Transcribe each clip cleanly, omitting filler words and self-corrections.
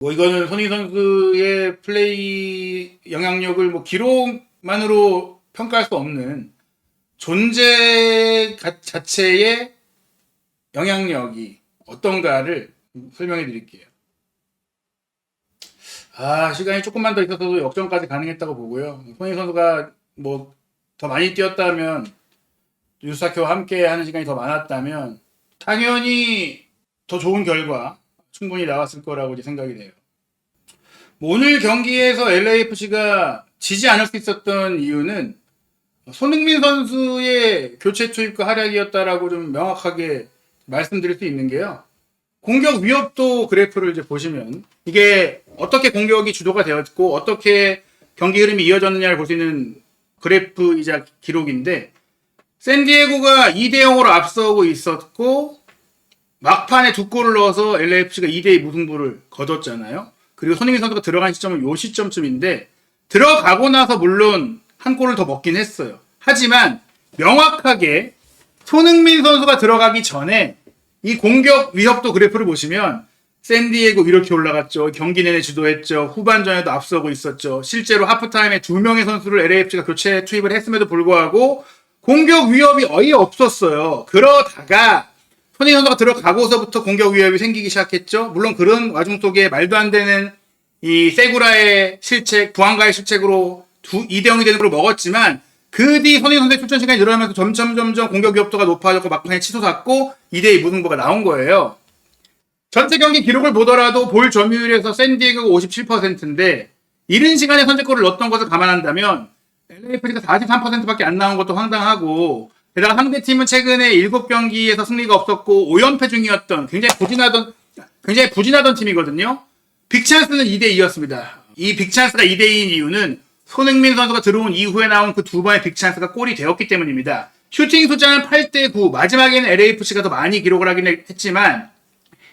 뭐 이거는 손흥민 선수의 플레이 영향력을 뭐 기록만으로 평가할 수 없는 존재 자체의 영향력이 어떤가를 설명해 드릴게요. 시간이 조금만 더 있어서도 역전까지 가능했다고 보고요. 손흥민 선수가 뭐 더 많이 뛰었다면, 유사키와 함께 하는 시간이 더 많았다면 당연히 더 좋은 결과 충분히 나왔을 거라고 이제 생각이 돼요. 뭐 오늘 경기에서 LAFC가 지지 않을 수 있었던 이유는 손흥민 선수의 교체 투입과 활약이었다라고 좀 명확하게 말씀드릴 수 있는 게요. 공격 위협도 그래프를 이제 보시면 이게 어떻게 공격이 주도가 되었고 어떻게 경기 흐름이 이어졌느냐를 볼 수 있는 그래프이자 기록인데, 샌디에고가 2대0으로 앞서고 있었고 막판에 2골을 넣어서 LAFC가 2대2 무승부를 거뒀잖아요. 그리고 손흥민 선수가 들어간 시점은 요 시점쯤인데, 들어가고 나서 물론 한 골을 더 먹긴 했어요. 하지만 명확하게 손흥민 선수가 들어가기 전에 이 공격 위협도 그래프를 보시면 샌디에고 이렇게 올라갔죠. 경기 내내 주도했죠. 후반전에도 앞서고 있었죠. 실제로 하프타임에 2명의 선수를 LAFC가 교체 투입을 했음에도 불구하고 공격 위협이 거의 없었어요. 그러다가 손흥민 선수가 들어가고서부터 공격 위협이 생기기 시작했죠. 물론 그런 와중 속에 말도 안 되는 이 세구라의 실책, 부안가의 실책으로 2대0이 되는 걸 먹었지만, 그 뒤 손흥민 선수의 출전 시간이 늘어나면서 점점 공격 위협도가 높아졌고 막판에 치솟았고 2대2 무승부가 나온 거예요. 전체 경기 기록을 보더라도 볼 점유율에서 샌디에고가 57%인데 이른 시간에 선제골을 넣었던 것을 감안한다면 LAFC가 43%밖에 안 나온 것도 황당하고, 게다가 상대팀은 최근에 7경기에서 승리가 없었고 5연패 중이었던 굉장히 부진하던 팀이거든요. 빅찬스는 2대2였습니다. 이 빅찬스가 2대2인 이유는 손흥민 선수가 들어온 이후에 나온 그 2번의 빅찬스가 골이 되었기 때문입니다. 슈팅 숫자는 8대9, 마지막에는 LAFC가 더 많이 기록을 하긴 했지만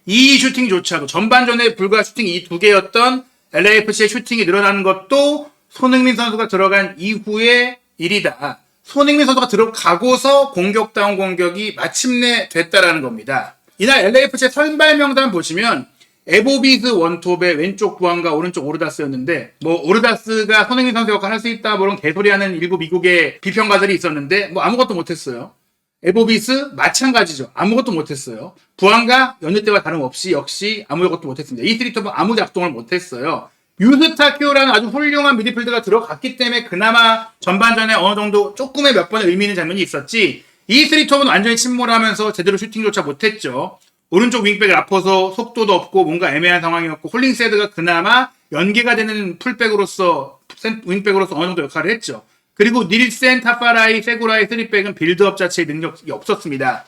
이 슈팅조차도 전반전에 불과 슈팅 이 2개였던 LAFC의 슈팅이 늘어나는 것도 손흥민 선수가 들어간 이후의 일이다. 손흥민 선수가 들어가고서 공격다운 공격이 마침내 됐다라는 겁니다. 이날 LAFC의 선발 명단 보시면 에보비스 원톱의 왼쪽 부안과 오른쪽 오르다스였는데, 뭐 오르다스가 손흥민 선수 역할을 할 수 있다 그런 개소리하는 일부 미국의 비평가들이 있었는데 뭐 아무것도 못했어요. 에보비스 마찬가지죠. 아무것도 못했어요. 부안가 여느 때와 다름없이 역시 아무것도 못했습니다. 이 쓰리톱은 아무 작동을 못했어요. 유스타키오라는 아주 훌륭한 미드필더가 들어갔기 때문에 그나마 전반전에 어느 정도 조금의 몇 번의 의미 있는 장면이 있었지, 이 쓰리톱은 완전히 침몰하면서 제대로 슈팅조차 못했죠. 오른쪽 윙백을 아파서 속도도 없고 뭔가 애매한 상황이었고, 홀링세드가 그나마 연계가 되는 풀백으로서 윙백으로서 어느 정도 역할을 했죠. 그리고 닐센, 타파라이, 세구라의 3백은 빌드업 자체의 능력이 없었습니다.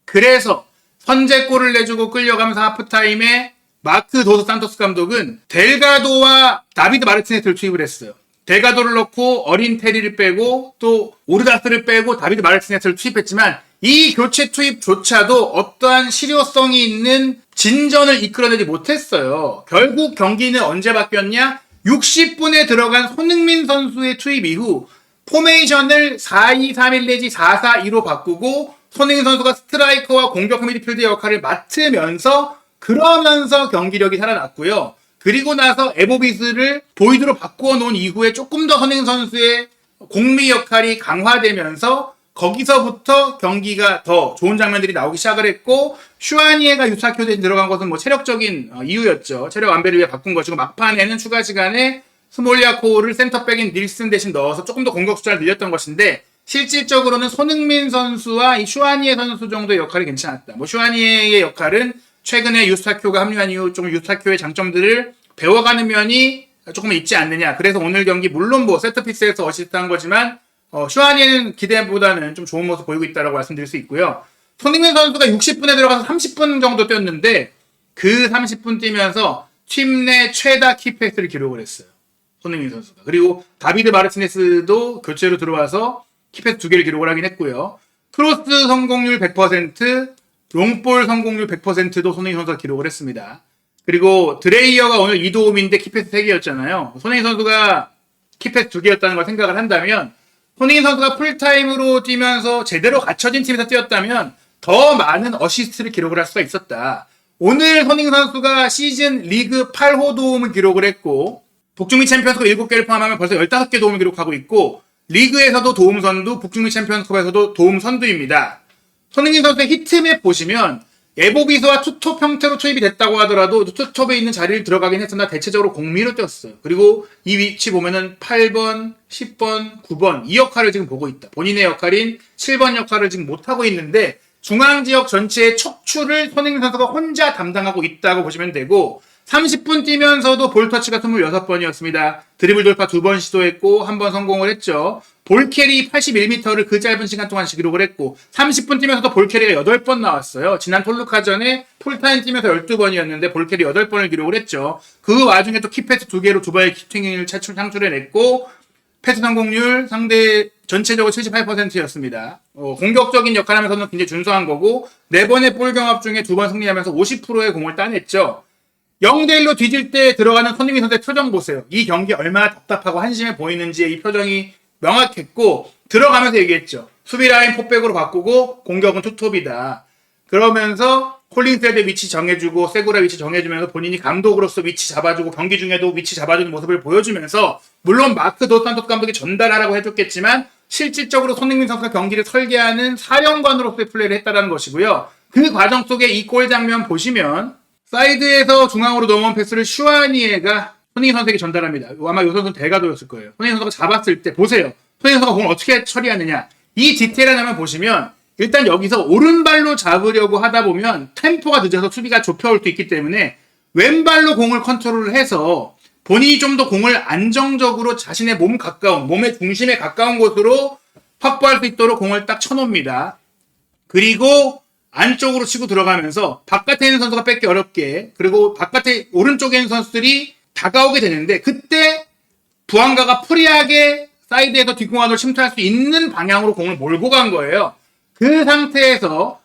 그래서 선제골을 내주고 끌려가면서 하프타임에 마크 도스 산토스 감독은 델가도와 다비드 마르티네스를 투입을 했어요. 델가도를 넣고 어린 테리를 빼고 또 오르다스를 빼고 다비드 마르티네스를 투입했지만 이 교체 투입조차도 어떠한 실효성이 있는 진전을 이끌어내지 못했어요. 결국 경기는 언제 바뀌었냐? 60분에 들어간 손흥민 선수의 투입 이후 포메이션을 4-2-3-1 내지 4-4-2로 바꾸고 손흥민 선수가 스트라이커와 공격 미드필드 역할을 맡으면서 그러면서 경기력이 살아났고요. 그리고 나서 에보비스를 보이드로 바꾸어 놓은 이후에 조금 더 손흥민 선수의 공미 역할이 강화되면서 거기서부터 경기가 더 좋은 장면들이 나오기 시작을 했고, 슈아니에가 유사키오 대신 들어간 것은 뭐 체력적인 이유였죠. 체력 안배를 위해 바꾼 것이고, 막판에는 추가 시간에 스몰리아코를 센터백인 닐슨 대신 넣어서 조금 더 공격 숫자를 늘렸던 것인데, 실질적으로는 손흥민 선수와 이 슈아니에 선수 정도의 역할이 괜찮았다. 뭐 슈아니에의 역할은 최근에 유스타키오가 합류한 이후 좀 유스타키오의 장점들을 배워가는 면이 조금 있지 않느냐. 그래서 오늘 경기 물론 뭐 세트피스에서 어시스트한 거지만 슈아니에는 기대보다는 좀 좋은 모습 보이고 있다고 말씀드릴 수 있고요. 손흥민 선수가 60분에 들어가서 30분 정도 뛰었는데 그 30분 뛰면서 팀 내 최다 키패스를 기록을 했어요. 손흥민 선수가. 그리고 다비드 마르티네스도 교체로 들어와서 키패스 2개를 기록을 하긴 했고요. 크로스 성공률 100%, 롱볼 성공률 100%도 손흥민 선수가 기록을 했습니다. 그리고 드레이어가 오늘 2도움인데 키패스 3개였잖아요. 손흥민 선수가 키패스 2개였다는 걸 생각을 한다면, 손흥민 선수가 풀타임으로 뛰면서 제대로 갖춰진 팀에서 뛰었다면 더 많은 어시스트를 기록을 할 수가 있었다. 오늘 손흥민 선수가 시즌 리그 8호 도움을 기록을 했고 북중미 챔피언스컵 7개를 포함하면 벌써 15개 도움을 기록하고 있고 리그에서도 도움 선두, 북중미 챔피언스컵에서도 도움 선두입니다. 손흥민 선수의 히트맵 보시면 에보비스와 투톱 형태로 투입이 됐다고 하더라도 투톱에 있는 자리를 들어가긴 했으나 대체적으로 공미로 뛰었어요. 그리고 이 위치 보면은 8번, 10번, 9번 이 역할을 지금 보고 있다. 본인의 역할인 7번 역할을 지금 못하고 있는데 중앙지역 전체의 척추를 손흥민 선수가 혼자 담당하고 있다고 보시면 되고 30분 뛰면서도 볼터치가 26번이었습니다. 드리블 돌파 2번 시도했고 1번 성공을 했죠. 볼캐리 81m를 그 짧은 시간 동안 기록을 했고 30분 뛰면서도 볼캐리가 8번 나왔어요. 지난 톨루카전에 풀타임 뛰면서 12번이었는데 볼캐리 8번을 기록을 했죠. 그 와중에 또 키패스 2개로 두바이 키팅을 창출해냈고 패스 성공률 상대 전체적으로 78%였습니다. 공격적인 역할 하면서는 굉장히 준수한 거고 4번의 볼 경합 중에 2번 승리하면서 50%의 공을 따냈죠. 0대1로 뒤질 때 들어가는 손흥민 선수의 표정 보세요. 이 경기 얼마나 답답하고 한심해 보이는지 이 표정이 명확했고 들어가면서 얘기했죠. 수비 라인 포백으로 바꾸고 공격은 투톱이다. 그러면서 콜링스의 위치 정해주고 세구라 위치 정해주면서 본인이 감독으로서 위치 잡아주고 경기 중에도 위치 잡아주는 모습을 보여주면서 물론 마크 도산토스 감독이 전달하라고 해줬겠지만 실질적으로 손흥민 선수가 경기를 설계하는 사령관으로서의 플레이를 했다는 것이고요. 그 과정 속에 이 골 장면 보시면 사이드에서 중앙으로 넘어온 패스를 슈아니에가 손흥민 선수에게 전달합니다. 아마 이 선수는 대가도였을 거예요. 손흥민 선수가 잡았을 때 보세요. 손흥민 선수가 공을 어떻게 처리하느냐. 이 디테일한 장면 보시면 일단 여기서 오른발로 잡으려고 하다 보면 템포가 늦어서 수비가 좁혀올 수 있기 때문에 왼발로 공을 컨트롤을 해서 본인이 좀 더 공을 안정적으로 자신의 몸의 중심에 가까운 곳으로 확보할 수 있도록 공을 딱 쳐놓습니다. 그리고 안쪽으로 치고 들어가면서 바깥에 있는 선수가 뺏기 어렵게 그리고 바깥에 오른쪽에 있는 선수들이 다가오게 되는데 그때 부안가가 프리하게 사이드에서 뒷공간으로 침투할 수 있는 방향으로 공을 몰고 간 거예요. 그 상태에서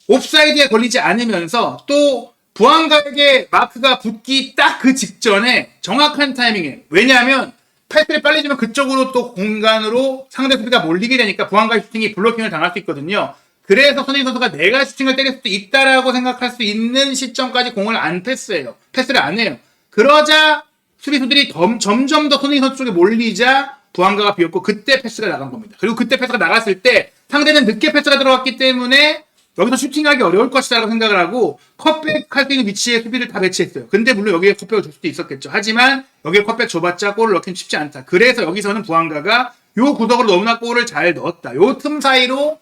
옵사이드에 걸리지 않으면서 또 부안가에게 마크가 붙기 딱 그 직전에 정확한 타이밍에 왜냐하면 패스를 빨리 주면 그쪽으로 또 공간으로 상대 수비가 몰리게 되니까 부안가의 슈팅이 블로킹을 당할 수 있거든요. 그래서 손흥민 선수가 내가 슈팅을 때릴 수도 있다라고 생각할 수 있는 시점까지 공을 안 패스해요. 패스를 안 해요. 그러자 수비수들이 점점 더 손흥민 선수 쪽에 몰리자 부안가가 비었고 그때 패스가 나간 겁니다. 그리고 그때 패스가 나갔을 때 상대는 늦게 패스가 들어갔기 때문에 여기서 슈팅하기 어려울 것이라고 생각을 하고 컷백할 수 있는 위치에 수비를 다 배치했어요. 근데 물론 여기에 컷백을 줄 수도 있었겠죠. 하지만 여기에 컷백 줘봤자 골을 넣기는 쉽지 않다. 그래서 여기서는 부안가가 요 구석으로 너무나 골을 잘 넣었다. 요 틈 사이로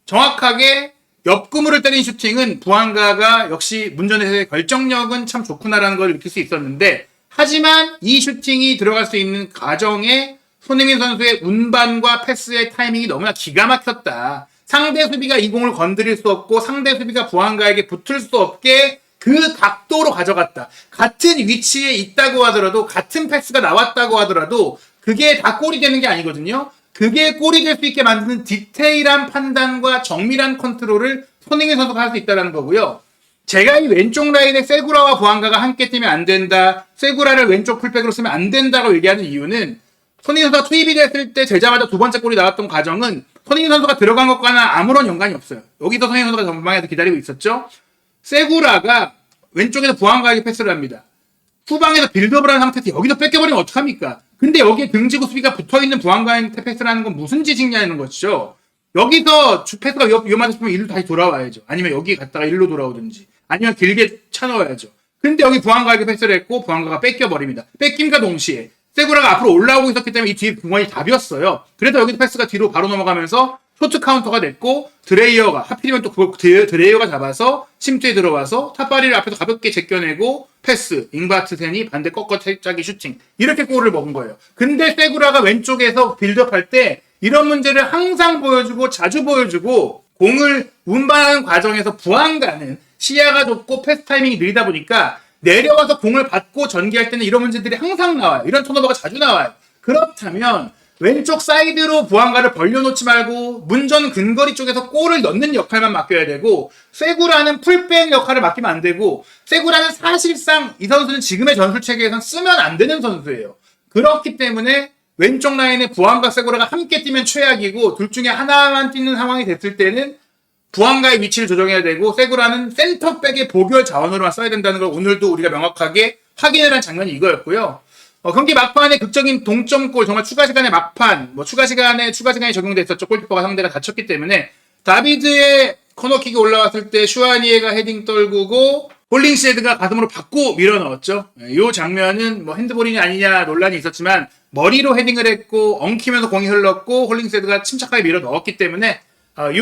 정확하게 옆구무를 때린 슈팅은 부안가가 역시 문전에서의 결정력은 참 좋구나라는 걸 느낄 수 있었는데 하지만 이 슈팅이 들어갈 수 있는 과정에 손흥민 선수의 운반과 패스의 타이밍이 너무나 기가 막혔다. 상대 수비가 이 공을 건드릴 수 없고 상대 수비가 부안가에게 붙을 수 없게 그 각도로 가져갔다. 같은 위치에 있다고 하더라도 같은 패스가 나왔다고 하더라도 그게 다 골이 되는 게 아니거든요. 그게 골이 될 수 있게 만드는 디테일한 판단과 정밀한 컨트롤을 손흥민 선수가 할 수 있다는 거고요. 제가 이 왼쪽 라인에 세구라와 부안가가 함께 뛰면 안 된다. 세구라를 왼쪽 풀백으로 쓰면 안 된다고 얘기하는 이유는 손흥민 선수가 투입이 됐을 때 되자마자 두 번째 골이 나왔던 과정은 손흥민 선수가 들어간 것과는 아무런 연관이 없어요. 여기서 손흥민 선수가 전방에서 기다리고 있었죠. 세구라가 왼쪽에서 부안가에게 패스를 합니다. 후방에서 빌드업을 하는 상태에서 여기서 뺏겨버리면 어떡합니까? 근데 여기에 등지고 수비가 붙어있는 부안가한테 패스를 하는 건 무슨 짓이냐는 것이죠. 여기서 패스가 위험하다 싶으면 일로 다시 돌아와야죠. 아니면 여기 갔다가 일로 돌아오든지 아니면 길게 차넣어야죠. 근데 여기 부안가에게 패스를 했고 부안가가 뺏겨버립니다. 뺏김과 동시에 세구라가 앞으로 올라오고 있었기 때문에 이 뒤에 공간이 다 비었어요. 그래서 여기 패스가 뒤로 바로 넘어가면서 쇼트 카운터가 됐고 드레이어가 하필이면 또 그걸 드레이어가 잡아서 침투에 들어와서 탑바리를 앞에서 가볍게 제껴내고 패스 잉바트센이 반대 꺾어짜기 슈팅 이렇게 골을 먹은 거예요. 근데 세구라가 왼쪽에서 빌드업할 때 이런 문제를 항상 보여주고 자주 보여주고 공을 운반하는 과정에서 부안가는 시야가 좁고 패스 타이밍이 느리다 보니까 내려와서 공을 받고 전개할 때는 이런 문제들이 항상 나와요. 이런 턴오버가 자주 나와요. 그렇다면 왼쪽 사이드로 부안가를 벌려놓지 말고 문전 근거리 쪽에서 골을 넣는 역할만 맡겨야 되고 세구라는 풀백 역할을 맡기면 안 되고 세구라는 사실상 이 선수는 지금의 전술체계에선 쓰면 안 되는 선수예요. 그렇기 때문에 왼쪽 라인에 부안과 세구라가 함께 뛰면 최악이고 둘 중에 하나만 뛰는 상황이 됐을 때는 부안가의 위치를 조정해야 되고 세구라는 센터백의 보결 자원으로만 써야 된다는 걸 오늘도 우리가 명확하게 확인을 한 장면이 이거였고요. 경기 막판에 극적인 동점골, 정말 추가 시간의 막판, 추가 시간이 적용됐었죠. 골키퍼가 상대가 다쳤기 때문에 다비드의 코너킥이 올라왔을 때 슈아니에가 헤딩 떨구고 홀링시헤드가 가슴으로 받고 밀어 넣었죠. 이 장면은 핸드볼이냐 아니냐 논란이 있었지만 머리로 헤딩을 했고 엉키면서 공이 흘렀고 홀링시헤드가 침착하게 밀어 넣었기 때문에 이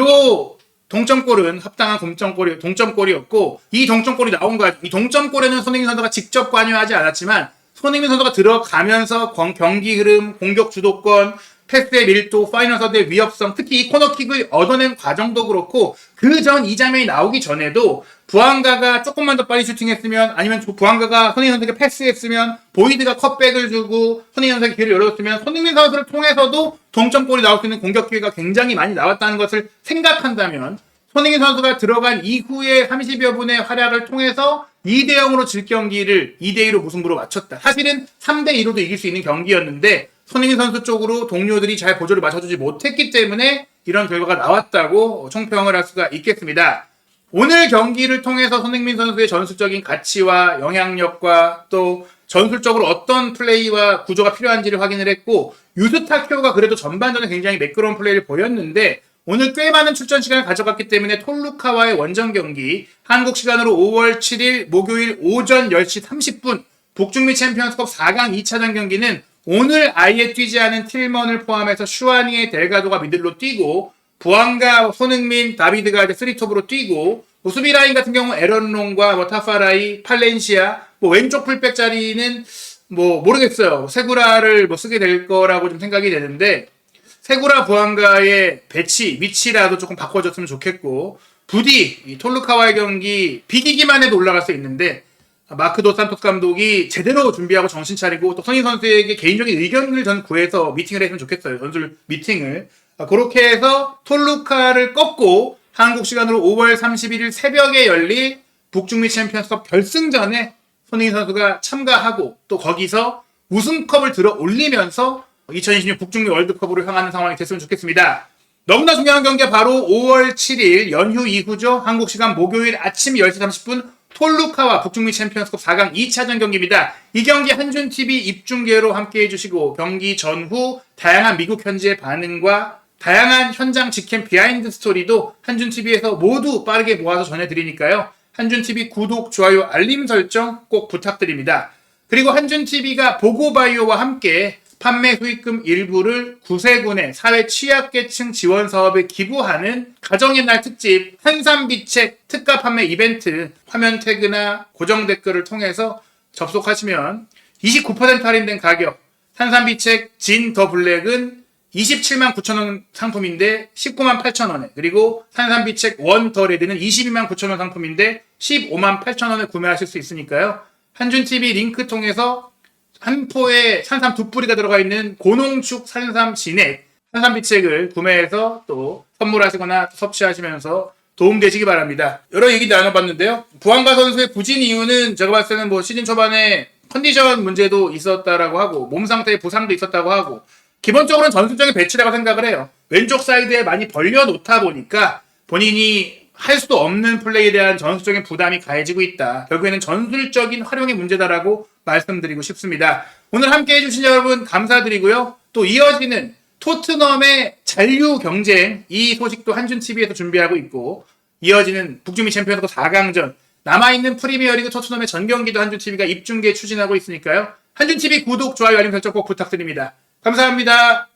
동점골은 합당한 동점골이었고 이 동점골이 나온 거야. 이 동점골에는 손흥민 선수가 직접 관여하지 않았지만 손흥민 선수가 들어가면서 경기 흐름, 공격 주도권, 패스의 밀도, 파이널 서드의 위협성, 특히 이 코너킥을 얻어낸 과정도 그렇고 그 전 이 장면이 나오기 전에도 부안가가 조금만 더 빨리 슈팅했으면 아니면 부안가가 손흥민 선수에게 패스했으면 보이드가 컷백을 주고 손흥민 선수에게 길을 열었으면 손흥민 선수를 통해서도 동점골이 나올 수 있는 공격 기회가 굉장히 많이 나왔다는 것을 생각한다면 손흥민 선수가 들어간 이후에 30여 분의 활약을 통해서 2대0으로 질 경기를 2대2로 무승부로 마쳤다. 사실은 3대2로도 이길 수 있는 경기였는데 손흥민 선수 쪽으로 동료들이 잘 보조를 맞춰주지 못했기 때문에 이런 결과가 나왔다고 총평을 할 수가 있겠습니다. 오늘 경기를 통해서 손흥민 선수의 전술적인 가치와 영향력과 또 전술적으로 어떤 플레이와 구조가 필요한지를 확인을 했고 유스타키오가 그래도 전반전에 굉장히 매끄러운 플레이를 보였는데 오늘 꽤 많은 출전 시간을 가져갔기 때문에 톨루카와의 원정 경기 한국 시간으로 5월 7일 목요일 오전 10시 30분 북중미 챔피언스컵 4강 2차전 경기는 오늘 아예 뛰지 않은 틸먼을 포함해서 슈아니의 델가도가 미들로 뛰고 부안가, 손흥민, 다비드가 이제 3톱으로 뛰고 수비 라인 같은 경우 에런롱과 타파라이, 팔렌시아 왼쪽 풀백 자리는 모르겠어요. 세구라를 쓰게 될 거라고 좀 생각이 되는데 세구라 부안가의 위치라도 조금 바꿔줬으면 좋겠고 부디 이 톨루카와의 경기 비기기만 해도 올라갈 수 있는데 마크 도 산토스 감독이 제대로 준비하고 정신 차리고 또 손흥민 선수에게 개인적인 의견을 전 구해서 미팅을 했으면 좋겠어요. 전술 미팅을. 그렇게 해서 톨루카를 꺾고 한국 시간으로 5월 31일 새벽에 열릴 북중미 챔피언스컵 결승전에 손흥민 선수가 참가하고 또 거기서 우승컵을 들어 올리면서 2026 북중미 월드컵으로 향하는 상황이 됐으면 좋겠습니다. 너무나 중요한 경기가 바로 5월 7일 연휴 이후죠. 한국 시간 목요일 아침 10시 30분 톨루카와 북중미 챔피언스컵 4강 2차전 경기입니다. 이 경기 한준TV 입중계로 함께 해주시고 경기 전후 다양한 미국 현지의 반응과 다양한 현장 직캠 비하인드 스토리도 한준TV에서 모두 빠르게 모아서 전해드리니까요. 한준TV 구독, 좋아요, 알림 설정 꼭 부탁드립니다. 그리고 한준TV가 보고바이오와 함께 판매 수익금 일부를 구세군의 사회 취약계층 지원 사업에 기부하는 가정의 날 특집 한산비책 특가 판매 이벤트 화면 태그나 고정 댓글을 통해서 접속하시면 29% 할인된 가격 한산비책 진 더 블랙은 27만 9천원 상품인데 19만 8천원에 그리고 한산비책 원 더 레드는 22만 9천원 상품인데 15만 8천원에 구매하실 수 있으니까요. 한준TV 링크 통해서 한 포에 산삼 2뿌리가 들어가 있는 고농축 산삼 진액, 산삼비책을 구매해서 또 선물하시거나 섭취하시면서 도움되시기 바랍니다. 여러 얘기 나눠봤는데요. 부안가 선수의 부진 이유는 제가 봤을 때는 시즌 초반에 컨디션 문제도 있었다라고 하고 몸 상태에 부상도 있었다고 하고 기본적으로는 전술적인 배치라고 생각을 해요. 왼쪽 사이드에 많이 벌려놓다 보니까 본인이 할 수도 없는 플레이에 대한 전술적인 부담이 가해지고 있다. 결국에는 전술적인 활용의 문제다라고 말씀드리고 싶습니다. 오늘 함께 해주신 여러분 감사드리고요. 또 이어지는 토트넘의 잔류 경쟁 이 소식도 한준TV에서 준비하고 있고 이어지는 북중미 챔피언스컵 4강전 남아있는 프리미어리그 토트넘의 전 경기도 한준TV가 입중계 추진하고 있으니까요. 한준TV 구독, 좋아요, 알림 설정 꼭 부탁드립니다. 감사합니다.